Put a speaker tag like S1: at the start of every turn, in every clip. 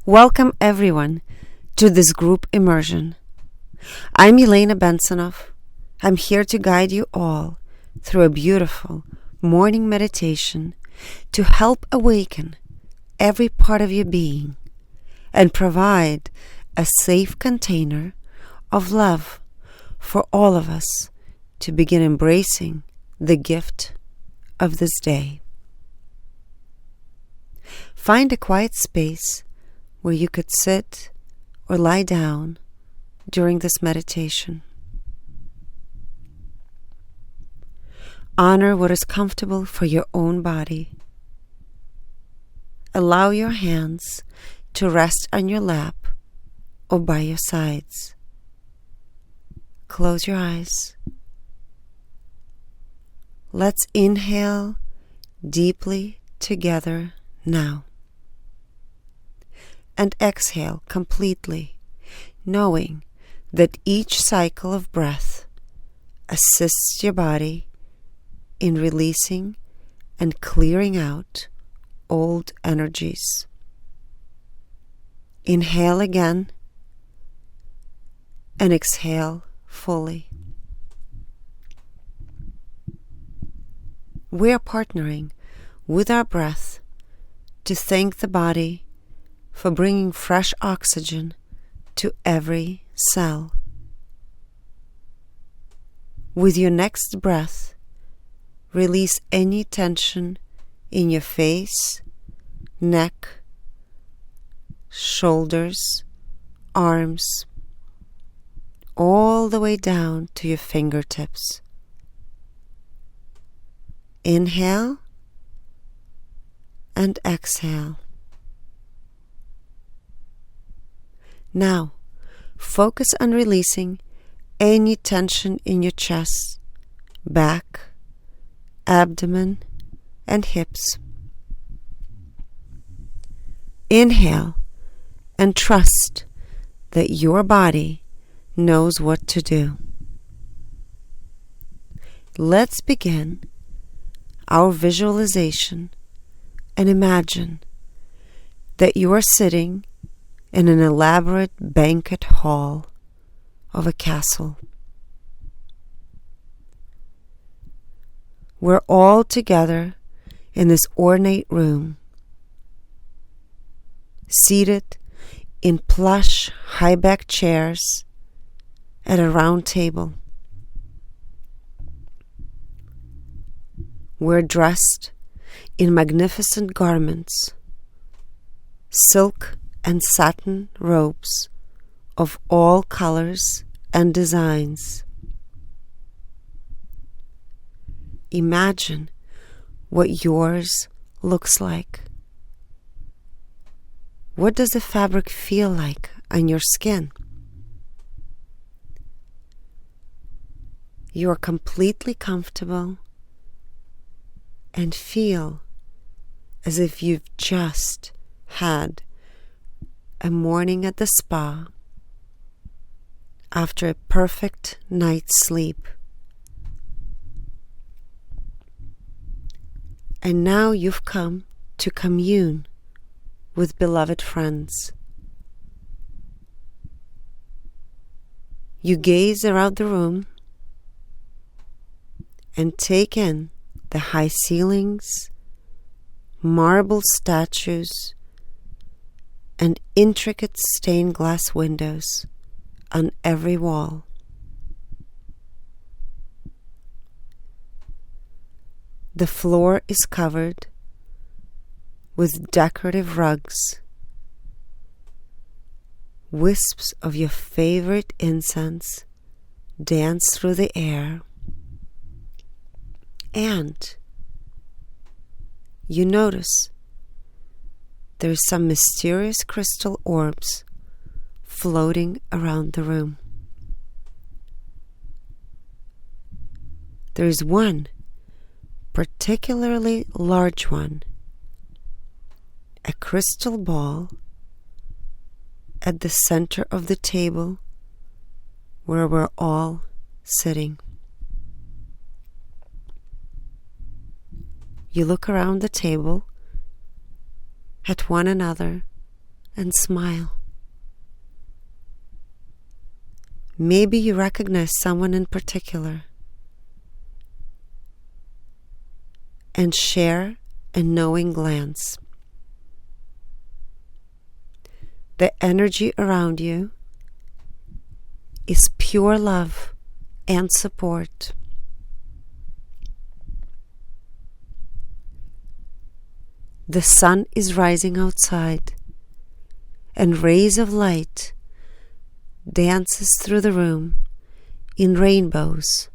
S1: Welcome everyone to this group immersion. I'm Elena Bensonov. I'm here to guide you all through a beautiful morning meditation to help awaken every part of your being and provide a safe container of love for all of us to begin embracing the gift of this day. Find a quiet space where you could sit or lie down during this meditation. Honor what is comfortable for your own body. Allow your hands to rest on your lap or by your sides. Close your eyes. Let's inhale deeply together now. And exhale completely, knowing that each cycle of breath assists your body in releasing and clearing out old energies. Inhale again and exhale fully. We are partnering with our breath to thank the body for bringing fresh oxygen to every cell. With your next breath, release any tension in your face, neck, shoulders, arms, all the way down to your fingertips. Inhale and exhale. Now, focus on releasing any tension in your chest, back, abdomen, and hips. Inhale and trust that your body knows what to do. Let's begin our visualization and imagine that you are sitting in an elaborate banquet hall of a castle. We're all together in this ornate room, seated in plush, high-backed chairs at a round table. We're dressed in magnificent garments, silk and satin robes of all colors and designs. Imagine what yours looks like. What does the fabric feel like on your skin? You are completely comfortable and feel as if you've just had a morning at the spa after a perfect night's sleep. And now you've come to commune with beloved friends. You gaze around the room and take in the high ceilings, marble statues, and intricate stained glass windows on every wall. The floor is covered with decorative rugs. Wisps of your favorite incense dance through the air. And you notice there's some mysterious crystal orbs floating around the room. There is one particularly large one, a crystal ball at the center of the table where we're all sitting. You look around the table at one another and smile. Maybe you recognize someone in particular and share a knowing glance. The energy around you is pure love and support. The sun is rising outside, and rays of light dances through the room in rainbows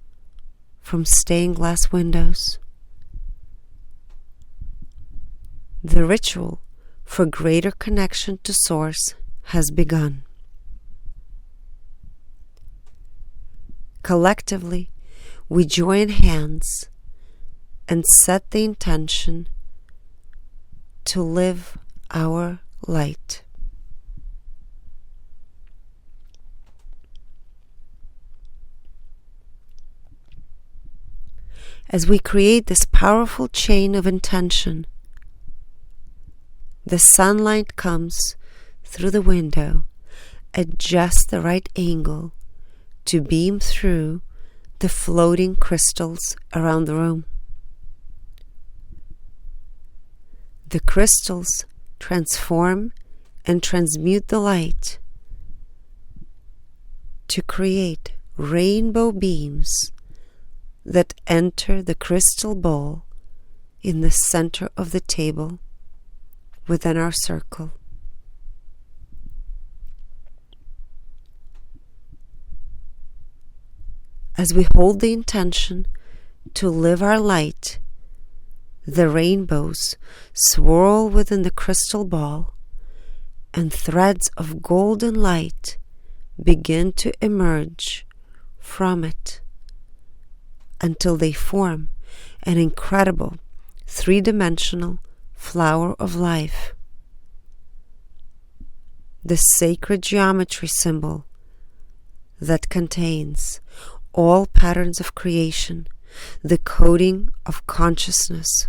S1: from stained glass windows. The ritual for greater connection to Source has begun. Collectively, we join hands and set the intention to live our light. As we create this powerful chain of intention, the sunlight comes through the window at just the right angle to beam through the floating crystals around the room. The crystals transform and transmute the light to create rainbow beams that enter the crystal bowl in the center of the table within our circle. As we hold the intention to live our light, the rainbows swirl within the crystal ball, and threads of golden light begin to emerge from it until they form an incredible three-dimensional flower of life. The sacred geometry symbol that contains all patterns of creation, the coding of consciousness.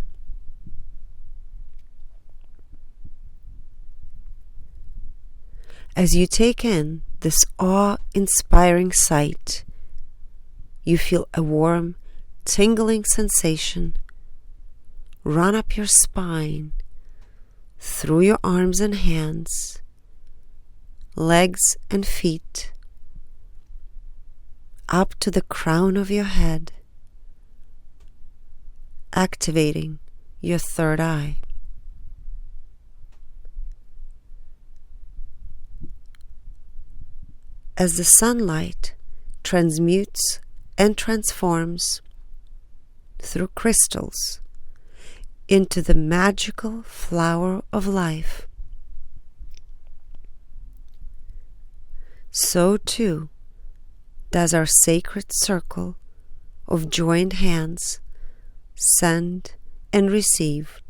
S1: As you take in this awe-inspiring sight, you feel a warm, tingling sensation run up your spine, through your arms and hands, legs and feet, up to the crown of your head, activating your third eye. As the sunlight transmutes and transforms through crystals into the magical flower of life, so too does our sacred circle of joined hands send and receive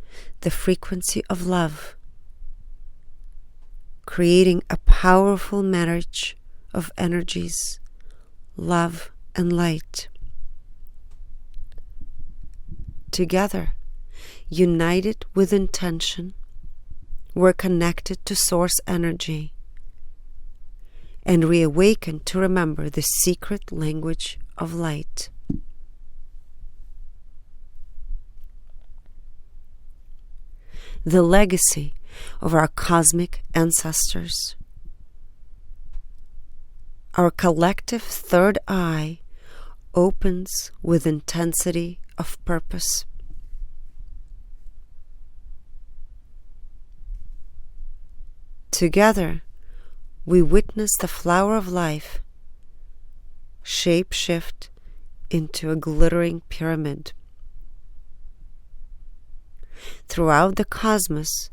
S1: the frequency of love, creating a powerful marriage of energies, love and light. Together, united with intention, we're connected to Source energy and reawaken to remember the secret language of light. The legacy of our cosmic ancestors. Our collective third eye opens with intensity of purpose. Together, we witness the flower of life shape-shift into a glittering pyramid. Throughout the cosmos,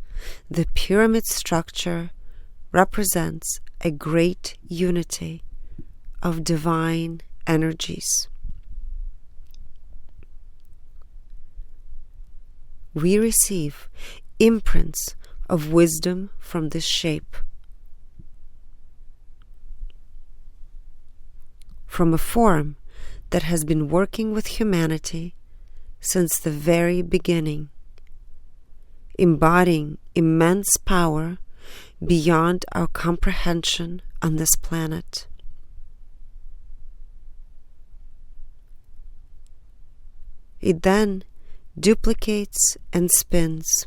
S1: the pyramid structure represents a great unity of divine energies. We receive imprints of wisdom from this shape. From a form that has been working with humanity since the very beginning, embodying immense power beyond our comprehension on this planet. It then duplicates and spins,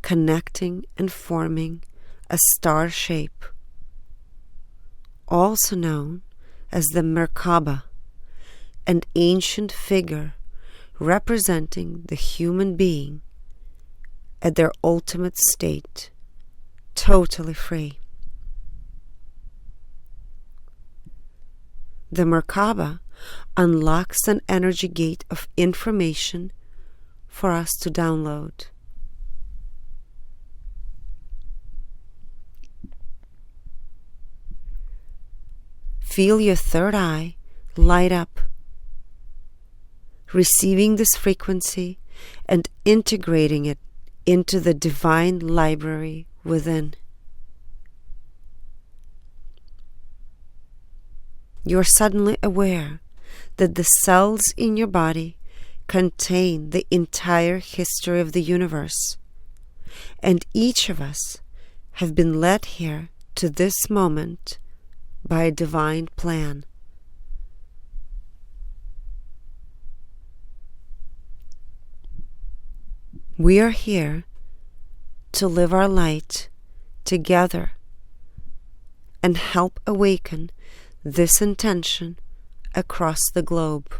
S1: connecting and forming a star shape, also known as the Merkaba, an ancient figure representing the human being at their ultimate state, totally free. The Merkaba unlocks an energy gate of information for us to download. Feel your third eye light up, receiving this frequency and integrating it into the divine library within. You are suddenly aware that the cells in your body contain the entire history of the universe, and each of us have been led here to this moment by a divine plan. We are here to live our light together and help awaken this intention across the globe.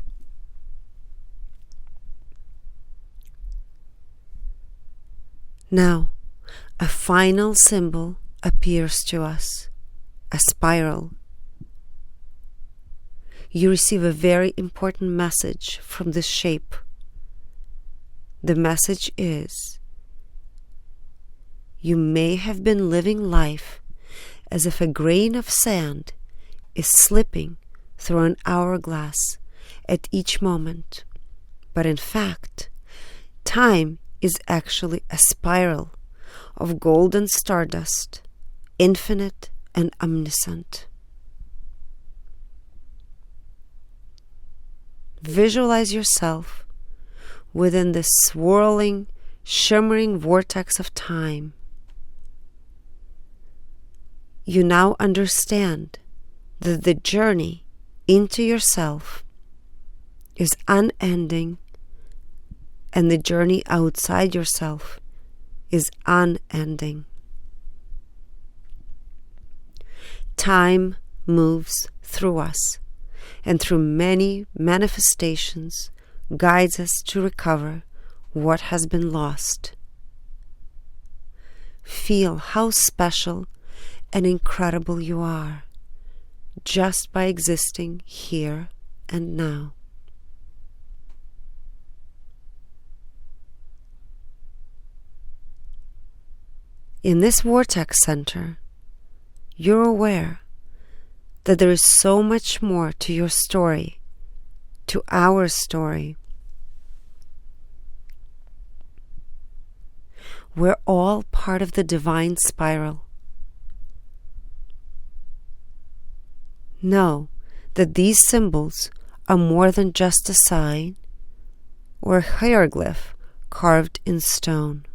S1: Now, a final symbol appears to us, a spiral. You receive a very important message from this shape. The message is, you may have been living life as if a grain of sand is slipping through an hourglass at each moment, but in fact, time is actually a spiral of golden stardust, infinite and omniscient. Visualize yourself within this swirling, shimmering vortex of time. You now understand that the journey into yourself is unending, and the journey outside yourself is unending. Time moves through us, and through many manifestations guides us to recover what has been lost. Feel how special and incredible you are, just by existing here and now. In this vortex center, you're aware that there is so much more to your story, to our story. We're all part of the divine spiral. Know that these symbols are more than just a sign or a hieroglyph carved in stone.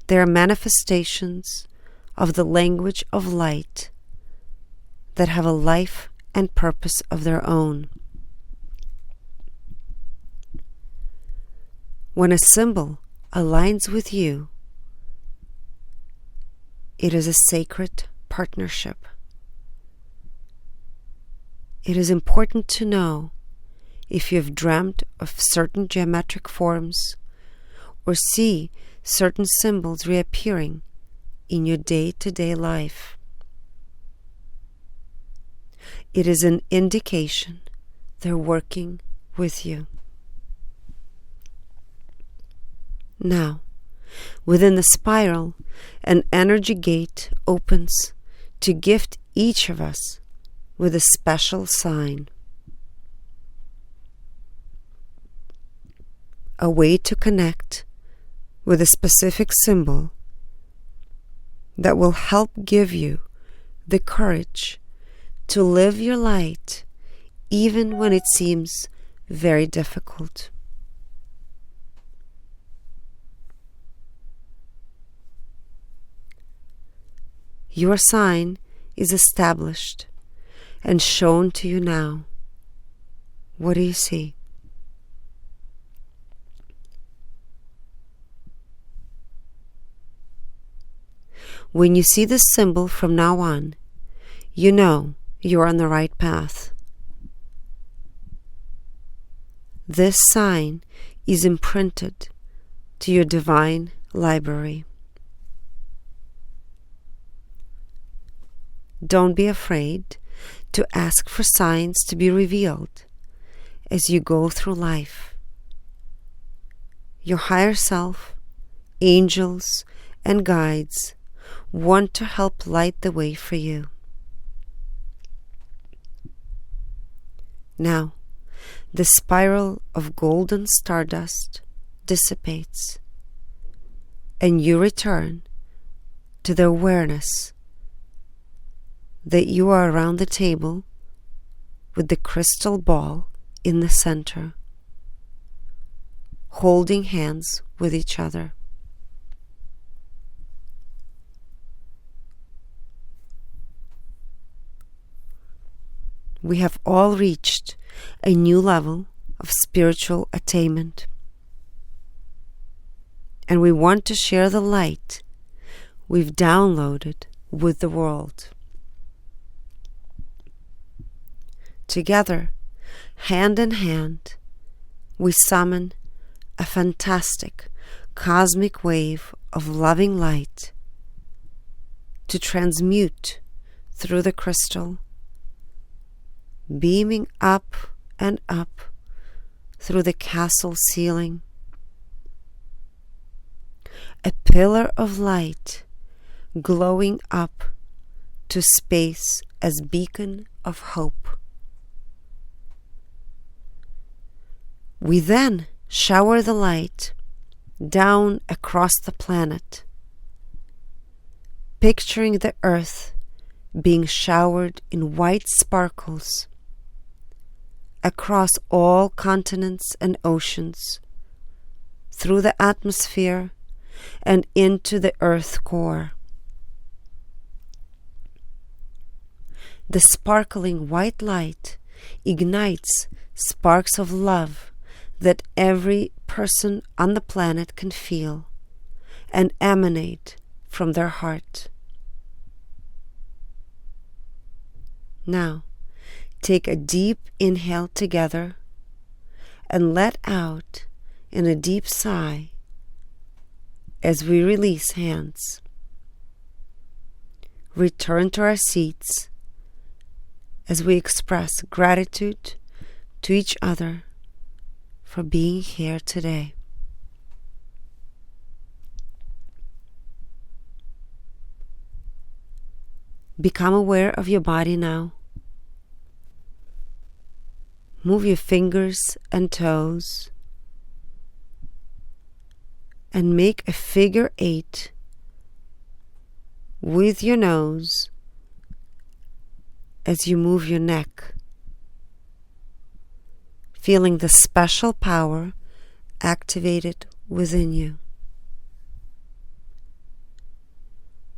S1: They are manifestations of the language of light that have a life and purpose of their own. When a symbol aligns with you, it is a sacred partnership. It is important to know if you have dreamt of certain geometric forms or see certain symbols reappearing in your day-to-day life. It is an indication they're working with you. Now, within the spiral, an energy gate opens to gift each of us with a special sign. A way to connect with a specific symbol that will help give you the courage to live your light even when it seems very difficult. Your sign is established and shown to you now. What do you see? When you see this symbol from now on, you know you're on the right path. This sign is imprinted to your divine library. Don't be afraid to ask for signs to be revealed as you go through life. Your higher self, angels, and guides want to help light the way for you. Now, the spiral of golden stardust dissipates, and you return to the awareness that you are around the table with the crystal ball in the center, holding hands with each other. We have all reached a new level of spiritual attainment, and we want to share the light we've downloaded with the world. Together, hand in hand, we summon a fantastic cosmic wave of loving light to transmute through the crystal, beaming up and up through the castle ceiling. A pillar of light glowing up to space as beacon of hope. We then shower the light down across the planet, picturing the earth being showered in white sparkles across all continents and oceans, through the atmosphere and into the earth core. The sparkling white light ignites sparks of love that every person on the planet can feel and emanate from their heart. Now, take a deep inhale together and let out in a deep sigh as we release hands. Return to our seats as we express gratitude to each other for being here today. Become aware of your body now. Move your fingers and toes and make a figure 8 with your nose as you move your neck, feeling the special power activated within you.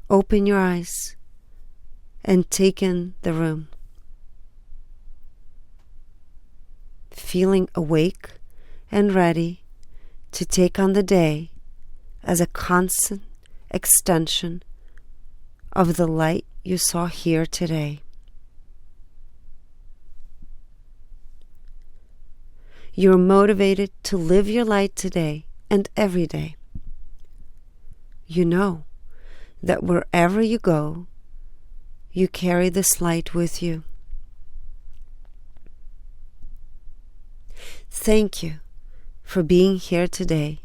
S1: Open your eyes and take in the room. Feeling awake and ready to take on the day as a constant extension of the light you saw here today. You're motivated to live your light today and every day. You know that wherever you go, you carry this light with you. Thank you for being here today.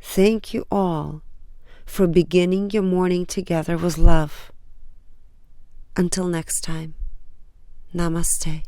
S1: Thank you all for beginning your morning together with love. Until next time, Namaste.